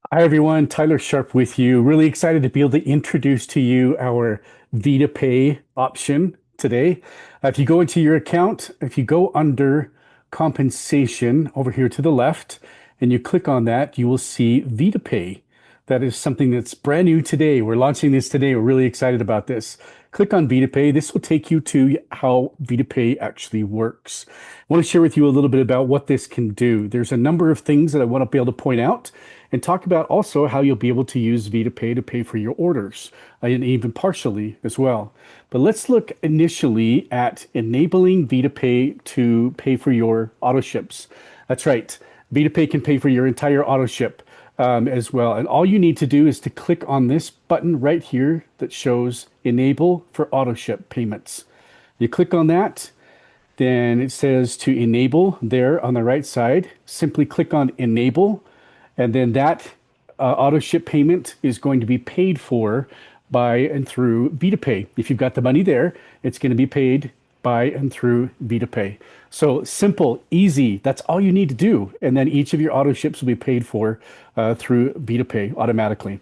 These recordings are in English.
Hi everyone, Tyler Sharp with you. Really excited to be able to introduce to you our VIDA-pay option today. If you go into your account, if you go under compensation over here to the left and you click on that, you will see VIDA-pay. That is something that's brand new today. We're launching this today. We're really excited about this. Click on VIDA-pay. This will take you to how VIDA-pay actually works. I want to share with you a little bit about what this can do. There's a number of things that I want to be able to point out and talk about also how you'll be able to use VIDA-pay to pay for your orders, and even partially as well. But let's look initially at enabling VIDA-pay to pay for your auto ships. That's right. VIDA-pay can pay for your entire auto ship as well. And all you need to do is to click on this button right here that shows Enable for Auto Ship Payments. You click on that, then it says to enable there on the right side. Simply click on Enable, and then that auto ship payment is going to be paid for by and through VIDA-pay. If you've got the money there, it's going to be paid by and through VIDA-pay. So simple, easy. That's all you need to do. And then each of your auto ships will be paid for through VIDA-pay automatically.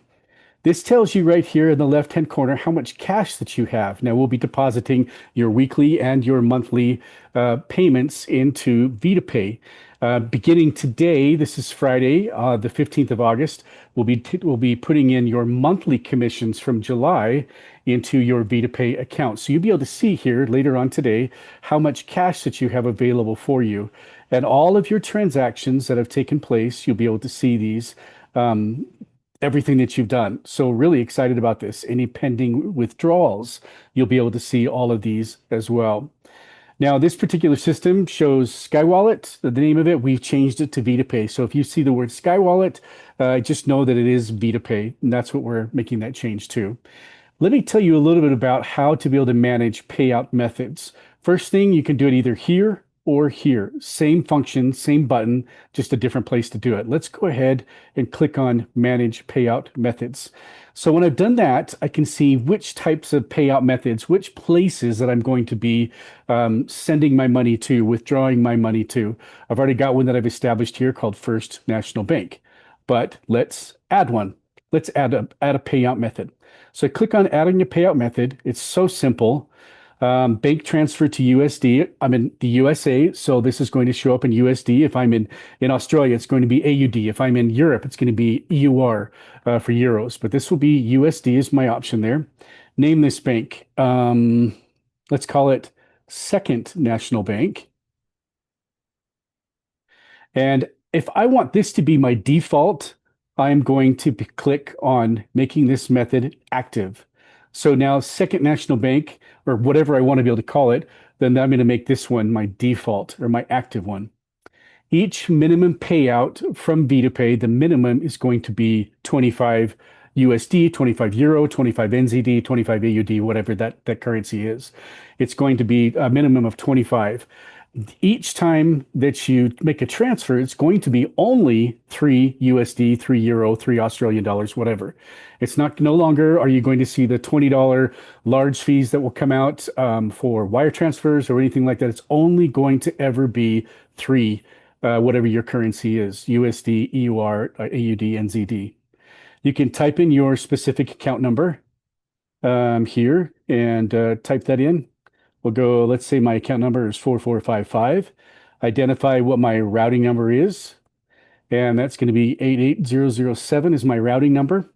This tells you right here in the left-hand corner how much cash that you have. Now we'll be depositing your weekly and your monthly payments into VIDA-pay. Beginning today, this is Friday, the 15th of August, we'll be putting in your monthly commissions from July into your VIDA-pay account. So you'll be able to see here later on today how much cash that you have available for you. And all of your transactions that have taken place, you'll be able to see these everything that you've done. So really excited about this. Any pending withdrawals, you'll be able to see all of these as well. Now, this particular system shows SkyWallet. The name of it, we've changed it to VIDA-pay. So if you see the word SkyWallet, just know that it is VIDA-pay, and that's what we're making that change to. Let me tell you a little bit about how to be able to manage payout methods. First thing, you can do it either here or here. Same function, same button, just a different place to do it. Let's go ahead and click on Manage Payout Methods. So when I've done that, I can see which types of payout methods, which places that I'm going to be sending my money to, withdrawing my money to. I've already got one that I've established here called First National Bank, but let's add one. Let's add a payout method. So I click on adding a payout method. It's so simple. Bank transfer to USD. I'm in the USA, so this is going to show up in USD. If I'm in Australia, it's going to be AUD. If I'm in Europe, it's going to be EUR for euros. But this will be USD is my option there. Name this bank. Let's call it Second National Bank. And if I want this to be my default, I'm going to click on making this method active. So now Second National Bank, or whatever I want to be able to call it, then I'm going to make this one my default or my active one. Each minimum payout from VIDA-pay, the minimum is going to be 25 USD, 25 Euro, 25 NZD, 25 AUD, whatever that currency is. It's going to be a minimum of 25. Each time that you make a transfer, it's going to be only 3 USD, 3 Euro, 3 Australian dollars, whatever. It's not no longer are you going to see the $20 large fees that will come out for wire transfers or anything like that. It's only going to ever be 3, whatever your currency is, USD, EUR, AUD, NZD. You can type in your specific account number here and type that in. We'll go, let's say my account number is 4455. Identify what my routing number is, and that's going to be 88007 is my routing number.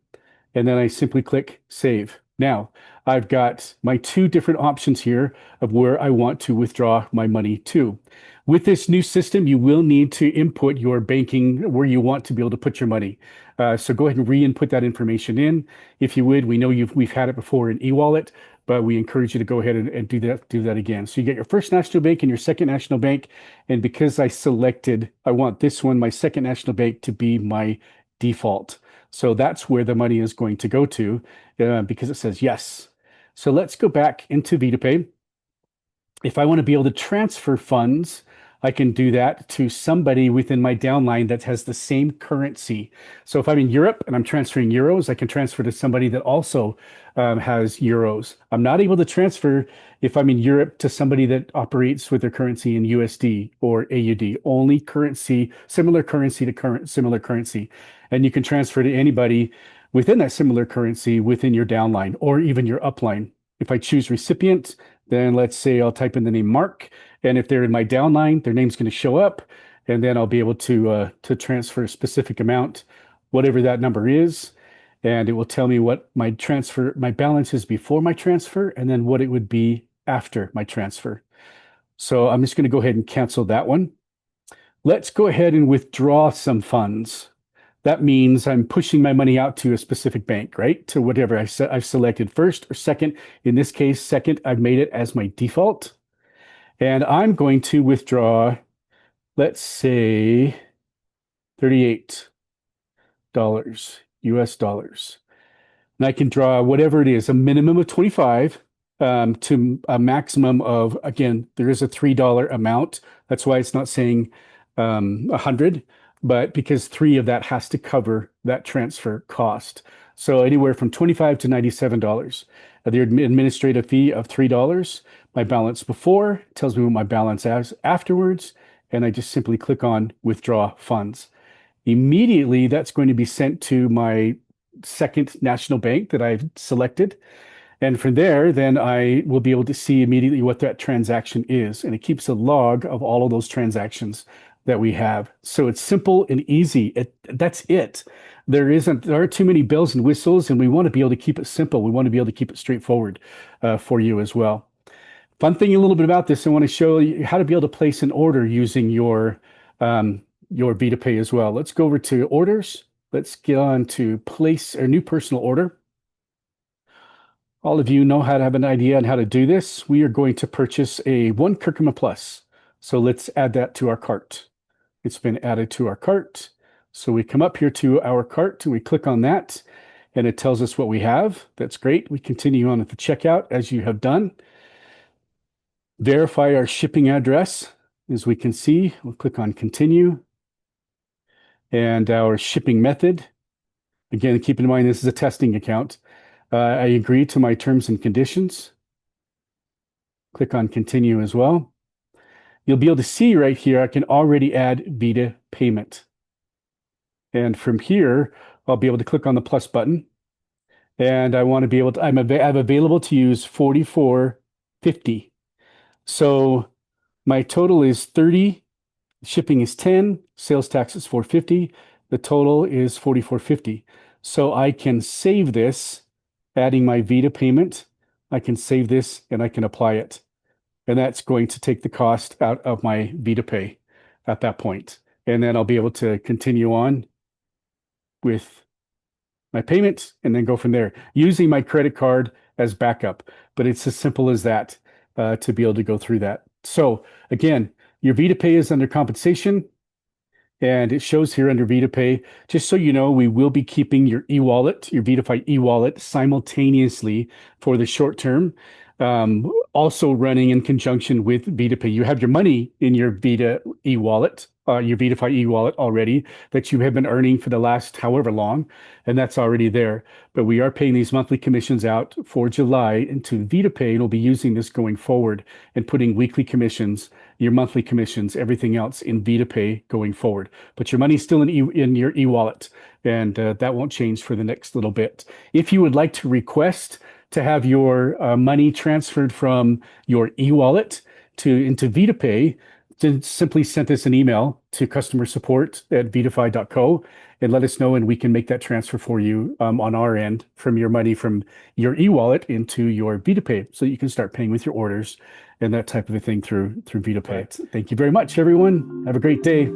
And then I simply click Save. Now, I've got my 2 different options here of where I want to withdraw my money to. With this new system, you will need to input your banking where you want to be able to put your money. So go ahead and re-input that information in. If you would, we know we've had it before in e-wallet, but we encourage you to go ahead and do that again. So you get your First National Bank and your Second National Bank. And because I want this one, my Second National Bank, to be my default. So that's where the money is going to go to because it says yes. So let's go back into VIDA-pay. If I want to be able to transfer funds, I can do that to somebody within my downline that has the same currency. So if I'm in Europe and I'm transferring euros, I can transfer to somebody that also has euros. I'm not able to transfer if I'm in Europe to somebody that operates with their currency in USD or AUD, only currency, similar currency to current similar currency. And you can transfer to anybody within that similar currency within your downline or even your upline. If I choose recipient, then let's say I'll type in the name Mark, and if they're in my downline, their name's going to show up, and then I'll be able to transfer a specific amount, whatever that number is, and it will tell me what my balance is before my transfer, and then what it would be after my transfer. So I'm just going to go ahead and cancel that one. Let's go ahead and withdraw some funds. That means I'm pushing my money out to a specific bank, right? To whatever I've selected first or second. In this case, second, I've made it as my default. And I'm going to withdraw, let's say, $38 US dollars. And I can draw whatever it is, a minimum of 25 to a maximum of, again, there is a $3 amount. That's why it's not saying 100, but because 3 of that has to cover that transfer cost. So anywhere from $25 to $97. The administrative fee of $3. My balance before tells me what my balance is afterwards, and I just simply click on withdraw funds. Immediately, that's going to be sent to my second national bank that I've selected. And from there, then I will be able to see immediately what that transaction is. And it keeps a log of all of those transactions that we have. So it's simple and easy. That's it. There aren't too many bells and whistles, and we want to be able to keep it simple. We want to be able to keep it straightforward for you as well. Fun thing a little bit about this, I want to show you how to be able to place an order using your VIDA-pay as well. Let's go over to orders. Let's get on to place a new personal order. All of you know how to have an idea on how to do this. We are going to purchase a 1 Curcuma Plus. So let's add that to our cart. It's been added to our cart. So we come up here to our cart and we click on that and it tells us what we have. That's great. We continue on at the checkout as you have done. Verify our shipping address. As we can see, we'll click on continue. And our shipping method. Again, keep in mind this is a testing account. I agree to my terms and conditions. Click on continue as well. You'll be able to see right here, I can already add VIDA payment. And from here, I'll be able to click on the plus button. And I want to be able to, I'm available to use 44.50. So my total is 30, shipping is 10, sales tax is 450. The total is 44.50. So I can save this, adding my VIDA payment. I can save this and I can apply it. And that's going to take the cost out of my VIDA-pay at that point. And then I'll be able to continue on with my payment and then go from there using my credit card as backup. But it's as simple as that to be able to go through that. So again, your VIDA-pay is under compensation. And it shows here under VIDA-pay, just so you know, we will be keeping your e-wallet, your VIDAFY e-wallet simultaneously for the short term, also running in conjunction with VIDA-pay. You have your money in your VIDA e-wallet, your VIDAFY e-wallet already that you have been earning for the last however long, and that's already there. But we are paying these monthly commissions out for July into VIDA-pay, and we'll be using this going forward and putting weekly commissions, your monthly commissions, everything else in VIDA-pay going forward. But your money's still in your e-wallet, and that won't change for the next little bit. If you would like to request to have your money transferred from your e-wallet into VIDA-pay, then simply send us an email to customer support at vidafy.co and let us know, and we can make that transfer for you on our end from your money from your e-wallet into your VIDA-pay, so you can start paying with your orders and that type of a thing through VIDA-pay. Thank you very much, everyone. Have a great day.